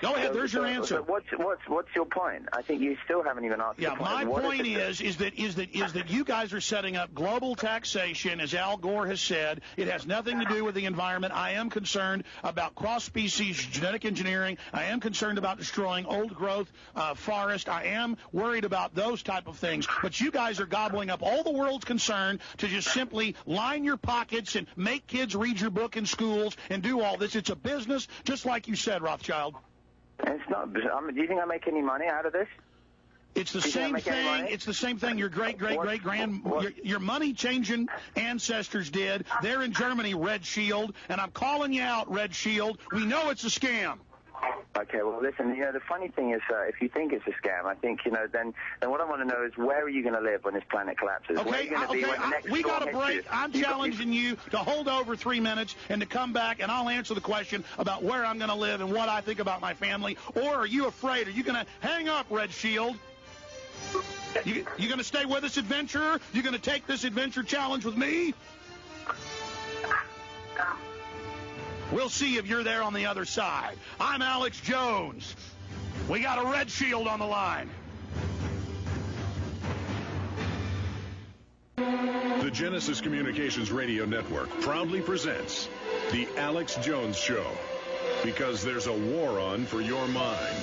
Go ahead. There's your answer. So what's your point? I think you still haven't even answered. Yeah, my point is that you guys are setting up global taxation, as Al Gore has said. It has nothing to do with the environment. I am concerned about cross-species genetic engineering. I am concerned about destroying old-growth forest. I am worried about those type of things. But you guys are gobbling up all the world's concern to just simply line your pockets and make kids read your book in schools and do all this. It's a business, just like you said, Rothschild. It's not. Do you think I make any money out of this? It's the same thing. It's the same thing your your money-changing ancestors did. They're in Germany, Red Shield, and I'm calling you out, Red Shield. We know it's a scam. Okay, well, listen, the funny thing is, if you think it's a scam, I think, then what I want to know is where are you going to live when this planet collapses? Okay, where are you going to be when the next we got a storm break. hits you? I'm challenging you to hold over 3 minutes and to come back, and I'll answer the question about where I'm going to live and what I think about my family. Or are you afraid? Are you going to hang up, Red Shield? You going to stay with us, adventurer? You going to take this adventure challenge with me? We'll see if you're there on the other side. I'm Alex Jones. We got a Red Shield on the line. The Genesis Communications Radio Network proudly presents The Alex Jones Show, because there's a war on for your mind.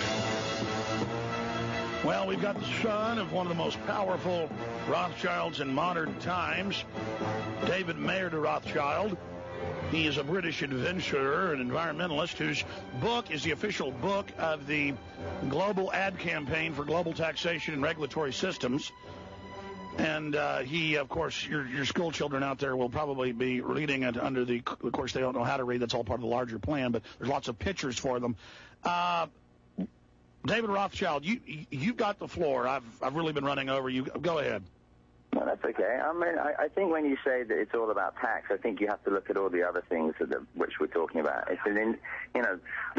Well, we've got the son of one of the most powerful Rothschilds in modern times, David Mayer de Rothschild. He is a British adventurer and environmentalist whose book is the official book of the global ad campaign for global taxation and regulatory systems. And he, of course, your school children out there will probably be reading it under the, of course, they don't know how to read. That's all part of the larger plan, but there's lots of pictures for them. David Rothschild, you've got the floor. I've really been running over you. Go ahead. No, that's okay. I mean, I think when you say that it's all about tax, I think you have to look at all the other things which we're talking about. It's the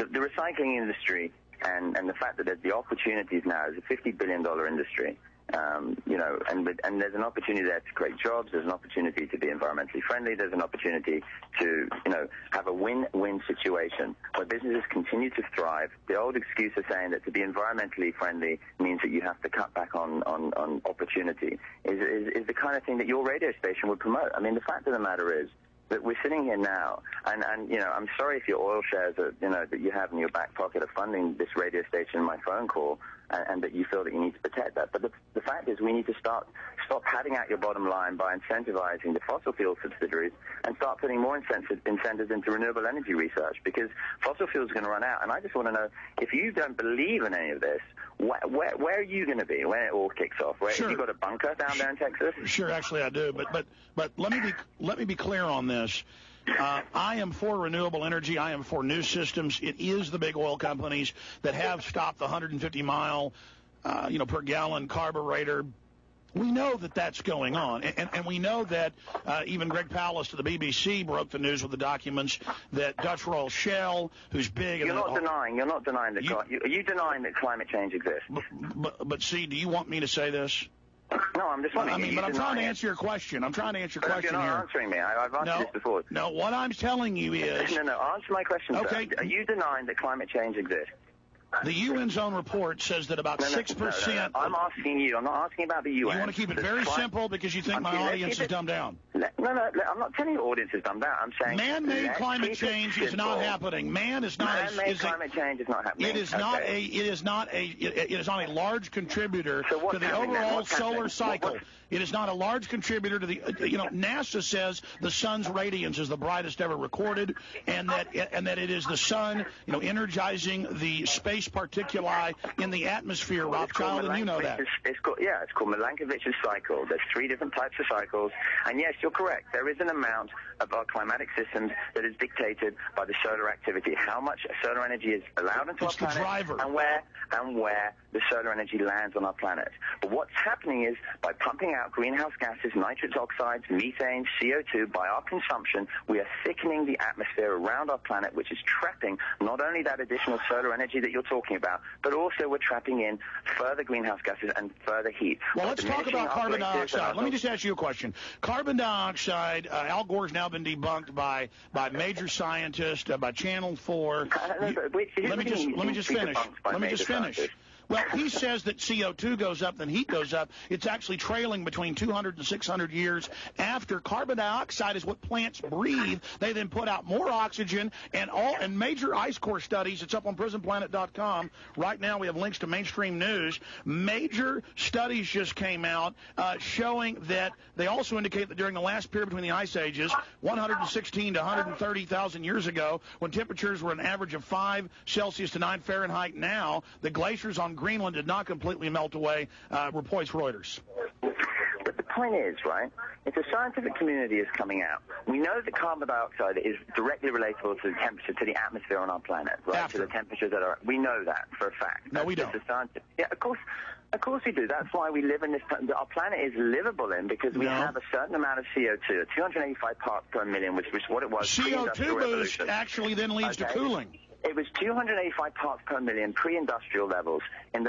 recycling industry and the fact that there's the opportunities now is a $50 billion industry. And there's an opportunity there to create jobs. There's an opportunity to be environmentally friendly. There's an opportunity to, have a win-win situation where businesses continue to thrive. The old excuse of saying that to be environmentally friendly means that you have to cut back on opportunity is the kind of thing that your radio station would promote. I mean, the fact of the matter is that we're sitting here now, and I'm sorry if your oil shares that you have in your back pocket are funding this radio station and my phone call, and that you feel that you need to protect that. But the fact is we need to stop padding out your bottom line by incentivizing the fossil fuel subsidiaries and start putting more incentives into renewable energy research, because fossil fuels are going to run out. And I just want to know, if you don't believe in any of this, where are you going to be when it all kicks off? Sure. Have you got a bunker down there in Texas? Sure, actually I do. But let me be clear on this. I am for renewable energy. I am for new systems. It is the big oil companies that have stopped the 150-mile, per gallon carburetor. We know that that's going on, and we know that even Greg Palast of the BBC broke the news with the documents that Dutch Royal Shell, who's big. You're not denying that. Are you denying that climate change exists? But see, do you want me to say this? No, I'm just wondering. I'm trying to answer your question. You're not answering me. I've answered this before. No, what I'm telling you is... No, answer my question, okay. Sir. Are you denying that climate change exists? The UN's own report says that about 6%... No. I'm asking you. I'm not asking about the UN. You want to keep it very simple because you think my audience is dumbed down. No, I'm not telling your audience is dumbed down. I'm saying... Man-made climate change is not happening. Man-made climate change is not happening. It is not a large contributor to the overall solar cycle. It is not a large contributor to the... NASA says the sun's radiance is the brightest ever recorded, and that it is the sun, energizing the space particuli in the atmosphere, Rothschild, and you know that. It's called Milankovich's cycle. There's 3 different types of cycles, and yes, you're correct. There is an amount of our climatic systems that is dictated by the solar activity. How much solar energy is allowed into our planet, and where the solar energy lands on our planet. But what's happening is, by pumping out greenhouse gases, nitrous oxides, methane, CO2, by our consumption, we are thickening the atmosphere around our planet, which is trapping not only that additional solar energy that you're talking about, but also we're trapping in further greenhouse gases and further heat. Well, let's talk about carbon dioxide. Let me just ask you a question. Carbon dioxide, Al Gore's now been debunked by major scientists, by Channel 4. Let me just finish. Well, he says that CO2 goes up, then heat goes up. It's actually trailing between 200 and 600 years after. Carbon dioxide is what plants breathe. They then put out more oxygen, and major ice core studies, it's up on prisonplanet.com. Right now we have links to mainstream news. Major studies just came out showing that they also indicate that during the last period between the ice ages, 116 to 130,000 years ago, when temperatures were an average of 5 Celsius to 9 Fahrenheit now, the glaciers on Greenland did not completely melt away, reports Reuters. But the point is, right, if the scientific community is coming out, we know that carbon dioxide is directly relatable to the temperature, to the atmosphere on our planet, right, to the temperatures that are, we know that for a fact. No, we don't. Yeah, of course we do. That's why we live in this, our planet is livable in, because we have a certain amount of CO2, 285 parts per million, which was what it was. CO2 boost actually then leads to cooling. It was 285 parts per million pre-industrial levels. Since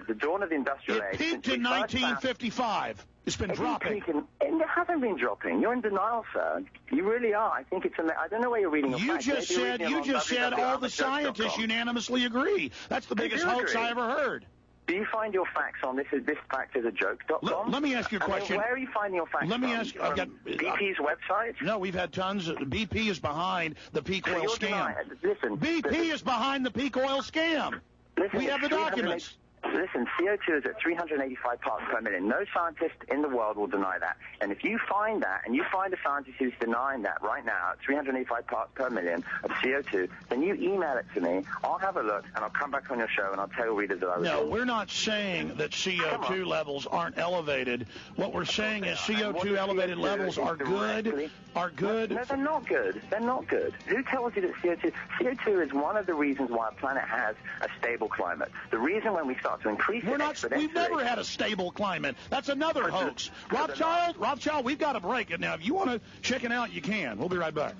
the dawn of the industrial age. It peaked in 1955. It's been dropping. And it hasn't been dropping. You're in denial, sir. You really are. I think I don't know where you're reading. You just said all the scientists unanimously agree. That's the biggest hoax I ever heard. Do you find your facts on this fact is a joke.com? Let me ask you a question. Where are you finding your facts Let me ask you. BP's website? No, we've had tons. BP is behind the peak oil scam. Listen. BP is behind the peak oil scam. Listen, we have the documents. Listen, CO2 is at 385 parts per million. No scientist in the world will deny that. And if you find that, and you find a scientist who's denying that right now at 385 parts per million of CO2, then you email it to me. I'll have a look, and I'll come back on your show, and I'll tell readers that I was wrong. No, we're not saying that CO2 levels aren't elevated. What we're saying is CO2 elevated levels are good. No, they're not good. They're not good. Who tells you that CO2 is one of the reasons why our planet has a stable climate. The reason when we start to increase we've never had a stable climate. That's another hoax. Rothschild, we've got a break. And now if you want to chicken out, you can. We'll be right back.